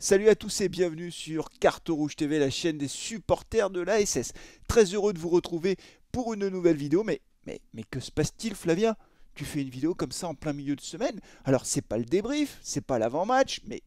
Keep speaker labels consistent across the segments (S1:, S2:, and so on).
S1: Salut à tous et bienvenue sur Carte Rouge TV, la chaîne des supporters de l'ASS. Très heureux de vous retrouver pour une nouvelle vidéo, mais que se passe-t-il, Flavien? Tu fais une vidéo comme ça en plein milieu de semaine? Alors c'est pas le débrief, c'est pas l'avant-match, mais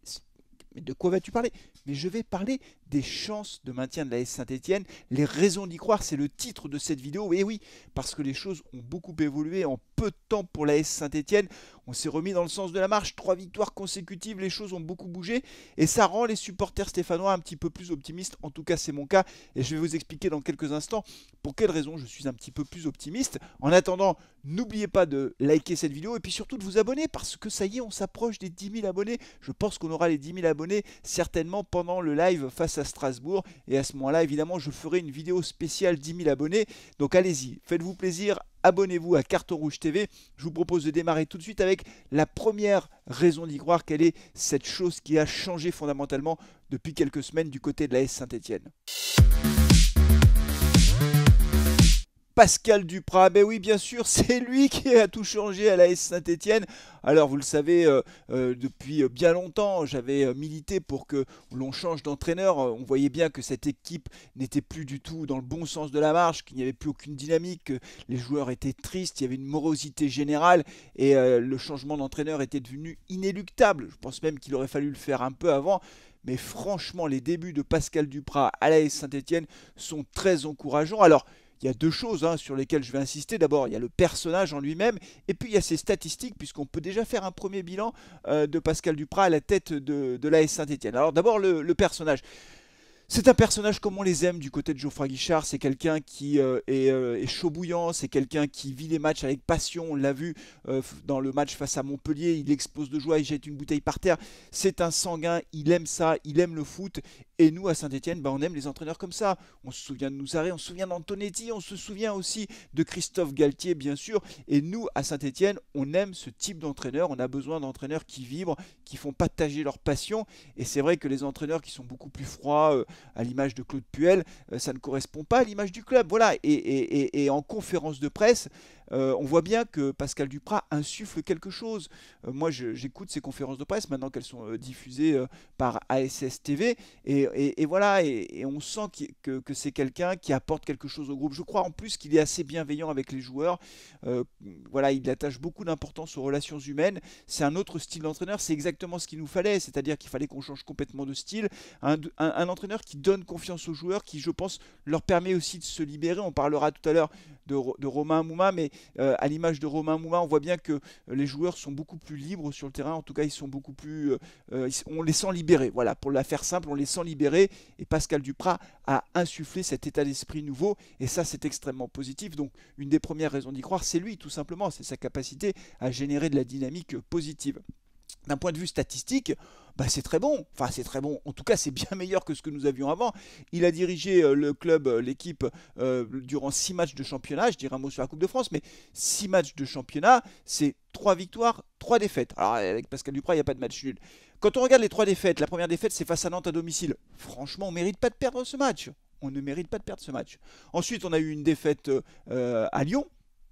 S1: de quoi vas-tu parler? Mais je vais parler des chances de maintien de l'AS Saint-Etienne, les raisons d'y croire, c'est le titre de cette vidéo. Et oui, parce que les choses ont beaucoup évolué en peu de temps pour l'AS Saint-Etienne. On s'est remis dans le sens de la marche, 3 victoires consécutives, les choses ont beaucoup bougé. Et ça rend les supporters stéphanois un petit peu plus optimistes, en tout cas c'est mon cas. Et je vais vous expliquer dans quelques instants pour quelles raisons je suis un petit peu plus optimiste. En attendant, n'oubliez pas de liker cette vidéo et puis surtout de vous abonner parce que ça y est, on s'approche des 10 000 abonnés. Je pense qu'on aura les 10 000 abonnés certainement pendant le live face à Strasbourg. Et à ce moment-là, évidemment, je ferai une vidéo spéciale 10 000 abonnés. Donc allez-y, faites-vous plaisir, abonnez-vous à Carton Rouge TV. Je vous propose de démarrer tout de suite avec la première raison d'y croire. Quelle est cette chose qui a changé fondamentalement depuis quelques semaines du côté de l'AS Saint-Etienne? Pascal Duprat, ben oui bien sûr, c'est lui qui a tout changé à l'AS Saint-Etienne. Alors vous le savez, depuis bien longtemps, j'avais milité pour que l'on change d'entraîneur. On voyait bien que cette équipe n'était plus du tout dans le bon sens de la marche, qu'il n'y avait plus aucune dynamique, que les joueurs étaient tristes, il y avait une morosité générale et le changement d'entraîneur était devenu inéluctable. Je pense même qu'il aurait fallu le faire un peu avant. Mais franchement, les débuts de Pascal Duprat à l'AS Saint-Etienne sont très encourageants. Alors, il y a deux choses sur lesquelles je vais insister. D'abord, il y a le personnage en lui-même, et puis il y a ses statistiques, puisqu'on peut déjà faire un premier bilan de Pascal Duprat à la tête de l'AS Saint-Etienne. Alors d'abord, le personnage. C'est un personnage comme on les aime du côté de Geoffroy Guichard. C'est quelqu'un qui est chaud bouillant, c'est quelqu'un qui vit les matchs avec passion. On l'a vu dans le match face à Montpellier, il explose de joie, il jette une bouteille par terre. C'est un sanguin, il aime ça, il aime le foot. Et nous, à Saint-Etienne, on aime les entraîneurs comme ça. On se souvient de Nouzaré, on se souvient d'Antonetti, on se souvient aussi de Christophe Galtier, bien sûr. Et nous, à Saint-Etienne, on aime ce type d'entraîneur. On a besoin d'entraîneurs qui vibrent, qui font partager leur passion. Et c'est vrai que les entraîneurs qui sont beaucoup plus froids, à l'image de Claude Puel, ça ne correspond pas à l'image du club. Voilà. Et en conférence de presse, on voit bien que Pascal Duprat insuffle quelque chose. Moi, j'écoute ces conférences de presse maintenant qu'elles sont diffusées par ASS TV. Et voilà, et on sent que c'est quelqu'un qui apporte quelque chose au groupe. Je crois en plus qu'il est assez bienveillant avec les joueurs. Voilà, il attache beaucoup d'importance aux relations humaines. C'est un autre style d'entraîneur, c'est exactement ce qu'il nous fallait. C'est-à-dire qu'il fallait qu'on change complètement de style. Un entraîneur qui donne confiance aux joueurs, qui, je pense, leur permet aussi de se libérer. On parlera tout à l'heure de Romain Mouma, mais à l'image de Romain Mouma, on voit bien que les joueurs sont beaucoup plus libres sur le terrain. En tout cas, ils sont beaucoup plus... on les sent libérés. Voilà, pour la faire simple, on les sent libérés. Et Pascal Duprat a insufflé cet état d'esprit nouveau. Et ça, c'est extrêmement positif. Donc, une des premières raisons d'y croire, c'est lui, tout simplement. C'est sa capacité à générer de la dynamique positive. D'un point de vue statistique, c'est très bon. Enfin, c'est très bon. En tout cas, c'est bien meilleur que ce que nous avions avant. Il a dirigé le club, l'équipe, durant 6 matchs de championnat. Je dirais un mot sur la Coupe de France, mais 6 matchs de championnat, c'est 3 victoires, 3 défaites. Alors, avec Pascal Duprat, il n'y a pas de match nul. Quand on regarde les 3 défaites, la première défaite, c'est face à Nantes à domicile. Franchement, on ne mérite pas de perdre ce match. On ne mérite pas de perdre ce match. Ensuite, on a eu une défaite à Lyon.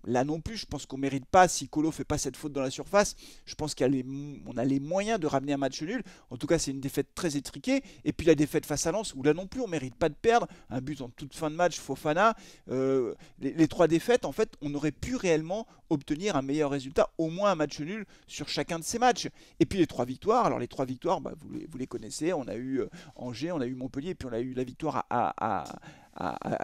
S1: Là non plus, je pense qu'on ne mérite pas, si Colo ne fait pas cette faute dans la surface, je pense qu'on a les moyens de ramener un match nul. En tout cas, c'est une défaite très étriquée. Et puis la défaite face à Lens, où là non plus, on ne mérite pas de perdre. Un but en toute fin de match, Fofana. Les 3 défaites, en fait, on aurait pu réellement obtenir un meilleur résultat, au moins un match nul sur chacun de ces matchs. Et puis les 3 victoires, alors les 3 victoires, vous les connaissez, on a eu Angers, on a eu Montpellier, et puis on a eu la victoire à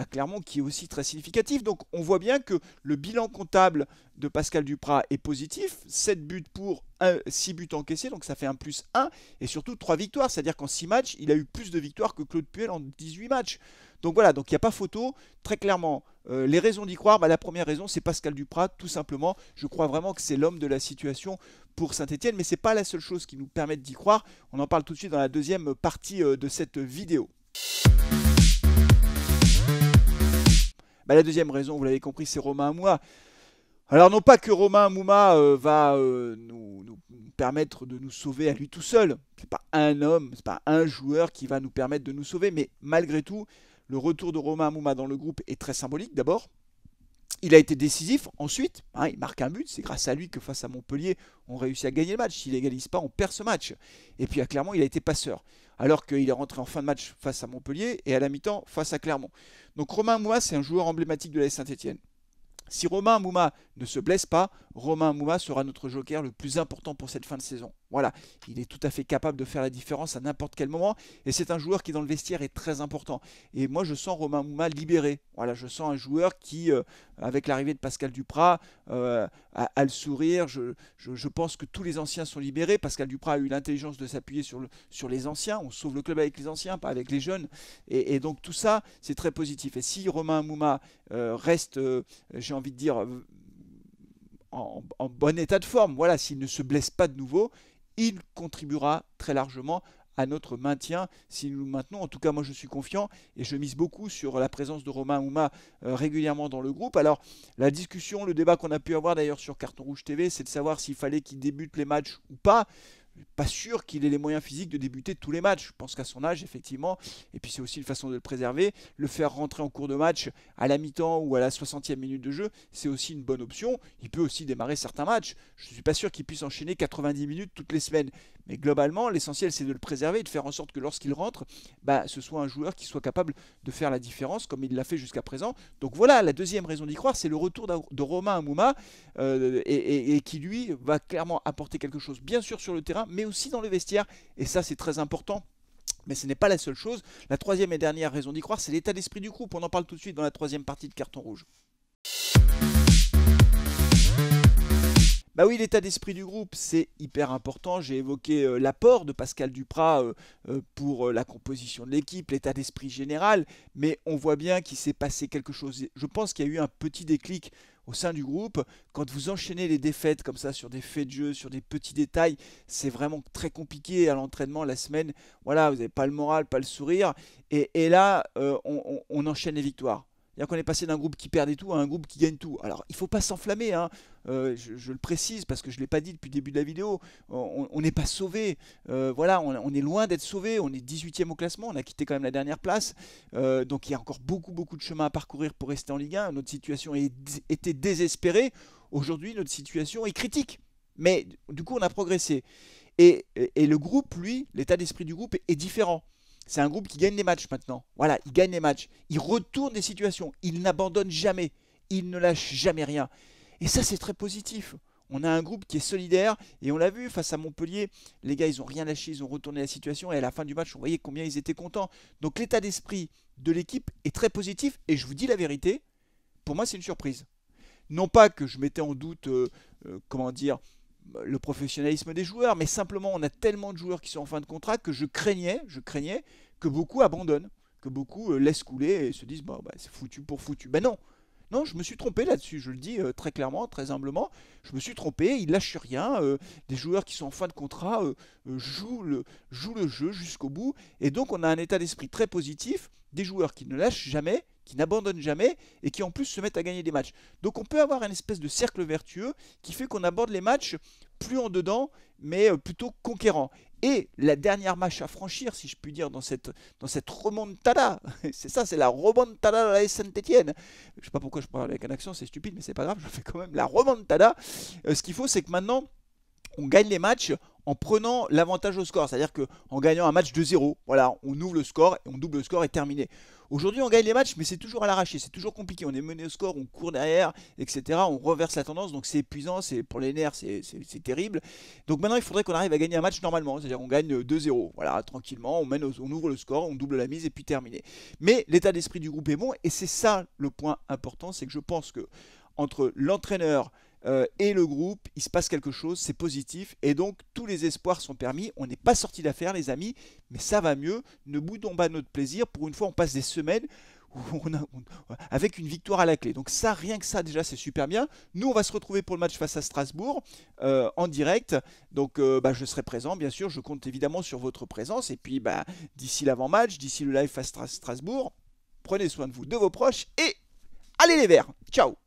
S1: Clermont qui est aussi très significatif. Donc on voit bien que le bilan comptable de Pascal Duprat est positif, 7 buts pour 6 buts encaissés, donc ça fait un plus 1, et surtout 3 victoires, c'est-à-dire qu'en 6 matchs, il a eu plus de victoires que Claude Puel en 18 matchs. Donc voilà, donc il n'y a pas photo, très clairement. Les raisons d'y croire, la première raison, c'est Pascal Duprat, tout simplement. Je crois vraiment que c'est l'homme de la situation pour Saint-Etienne, mais ce n'est pas la seule chose qui nous permet d'y croire. On en parle tout de suite dans la deuxième partie de cette vidéo. La deuxième raison, vous l'avez compris, c'est Romain Mouma. Alors non pas que Romain Mouma va nous permettre de nous sauver à lui tout seul. C'est pas un homme, c'est pas un joueur qui va nous permettre de nous sauver, mais malgré tout, le retour de Romain Mouma dans le groupe est très symbolique d'abord. Il a été décisif ensuite, il marque un but, c'est grâce à lui que face à Montpellier, on réussit à gagner le match. S'il n'égalise pas, on perd ce match. Et puis clairement, il a été passeur. alors qu'il est rentré en fin de match face à Montpellier et à la mi-temps face à Clermont. Donc Romain Amouma, c'est un joueur emblématique de l'AS Saint-Etienne. Si Romain Amouma ne se blesse pas, Romain Amouma sera notre joker le plus important pour cette fin de saison. Voilà, il est tout à fait capable de faire la différence à n'importe quel moment. Et c'est un joueur qui dans le vestiaire est très important. Et moi je sens Romain Amouma libéré. Voilà, je sens un joueur qui, avec l'arrivée de Pascal Duprat, a le sourire. Je pense que tous les anciens sont libérés. Pascal Duprat a eu l'intelligence de s'appuyer sur les anciens. On sauve le club avec les anciens, pas avec les jeunes. Et donc tout ça, c'est très positif. Et si Romain Amouma reste, j'ai envie de dire, en bon état de forme, voilà, s'il ne se blesse pas de nouveau, il contribuera très largement à notre maintien si nous le maintenons. En tout cas, moi je suis confiant et je mise beaucoup sur la présence de Romain Amouma régulièrement dans le groupe. Alors, la discussion, le débat qu'on a pu avoir d'ailleurs sur Carton Rouge TV, c'est de savoir s'il fallait qu'il débute les matchs ou pas. Pas sûr qu'il ait les moyens physiques de débuter tous les matchs. Je pense qu'à son âge, effectivement, et puis c'est aussi une façon de le préserver, le faire rentrer en cours de match à la mi-temps ou à la 60e minute de jeu, c'est aussi une bonne option. Il peut aussi démarrer certains matchs. Je ne suis pas sûr qu'il puisse enchaîner 90 minutes toutes les semaines. Mais globalement, l'essentiel, c'est de le préserver et de faire en sorte que lorsqu'il rentre, ce soit un joueur qui soit capable de faire la différence, comme il l'a fait jusqu'à présent. Donc voilà, la deuxième raison d'y croire, c'est le retour de Romain Amouma, et qui, lui, va clairement apporter quelque chose, bien sûr sur le terrain, mais aussi dans le vestiaire. Et ça, c'est très important. Mais ce n'est pas la seule chose. La troisième et dernière raison d'y croire, c'est l'état d'esprit du groupe. On en parle tout de suite dans la troisième partie de Carton Rouge. Bah oui, l'état d'esprit du groupe, c'est hyper important. J'ai évoqué l'apport de Pascal Duprat pour la composition de l'équipe, l'état d'esprit général, mais on voit bien qu'il s'est passé quelque chose. Je pense qu'il y a eu un petit déclic au sein du groupe. Quand vous enchaînez les défaites comme ça sur des faits de jeu, sur des petits détails, c'est vraiment très compliqué à l'entraînement la semaine. Voilà, vous n'avez pas le moral, pas le sourire. Et là, on enchaîne les victoires. C'est-à-dire qu'on est passé d'un groupe qui perdait tout à un groupe qui gagne tout. Alors, il ne faut pas s'enflammer, hein. Je le précise parce que je ne l'ai pas dit depuis le début de la vidéo. On n'est pas sauvé. Voilà, on est loin d'être sauvé. On est 18e au classement. On a quitté quand même la dernière place. Donc, il y a encore beaucoup de chemin à parcourir pour rester en Ligue 1. Notre situation était désespérée. Aujourd'hui, notre situation est critique. Mais du coup, on a progressé. Et le groupe, lui, l'état d'esprit du groupe est différent. C'est un groupe qui gagne les matchs maintenant. Voilà, il gagne les matchs. Il retourne des situations. Il n'abandonne jamais. Il ne lâche jamais rien. Et ça, c'est très positif. On a un groupe qui est solidaire. Et on l'a vu face à Montpellier. Les gars, ils n'ont rien lâché. Ils ont retourné la situation. Et à la fin du match, on voyait combien ils étaient contents. Donc l'état d'esprit de l'équipe est très positif. Et je vous dis la vérité, pour moi, c'est une surprise. Non pas que je mettais en doute, comment dire, le professionnalisme des joueurs, mais simplement on a tellement de joueurs qui sont en fin de contrat que je craignais que beaucoup abandonnent, que beaucoup laissent couler et se disent c'est foutu pour foutu. Ben non, non, je me suis trompé là-dessus, je le dis très clairement, très humblement, je me suis trompé, ils lâchent rien, des joueurs qui sont en fin de contrat jouent le jeu jusqu'au bout, et donc on a un état d'esprit très positif, des joueurs qui ne lâchent jamais, qui n'abandonnent jamais et qui en plus se mettent à gagner des matchs. Donc on peut avoir une espèce de cercle vertueux qui fait qu'on aborde les matchs plus en dedans, mais plutôt conquérant. Et la dernière marche à franchir, si je puis dire, dans cette remontada, c'est ça, c'est la remontada de la Saint-Etienne. Je ne sais pas pourquoi je parle avec un accent, c'est stupide, mais c'est pas grave, je fais quand même la remontada. Ce qu'il faut, c'est que maintenant, on gagne les matchs en prenant l'avantage au score. C'est-à-dire qu'en gagnant un match 2-0, voilà, on ouvre le score, et on double le score et terminé. Aujourd'hui, on gagne les matchs, mais c'est toujours à l'arraché, c'est toujours compliqué. On est mené au score, on court derrière, etc. On reverse la tendance, donc c'est épuisant, pour les nerfs, c'est terrible. Donc maintenant, il faudrait qu'on arrive à gagner un match normalement, c'est-à-dire qu'on gagne 2-0, voilà, tranquillement, on ouvre le score, on double la mise et puis terminé. Mais l'état d'esprit du groupe est bon, et c'est ça le point important, c'est que je pense que entre l'entraîneur et le groupe, il se passe quelque chose, c'est positif, et donc tous les espoirs sont permis. On n'est pas sorti d'affaire, les amis, mais ça va mieux. Ne boudons pas notre plaisir. Pour une fois, on passe des semaines avec une victoire à la clé. Donc ça, rien que ça, déjà, c'est super bien. Nous, on va se retrouver pour le match face à Strasbourg en direct. Donc je serai présent, bien sûr. Je compte évidemment sur votre présence. Et puis, d'ici l'avant-match, d'ici le live face à Strasbourg, prenez soin de vous, de vos proches, et allez les Verts. Ciao.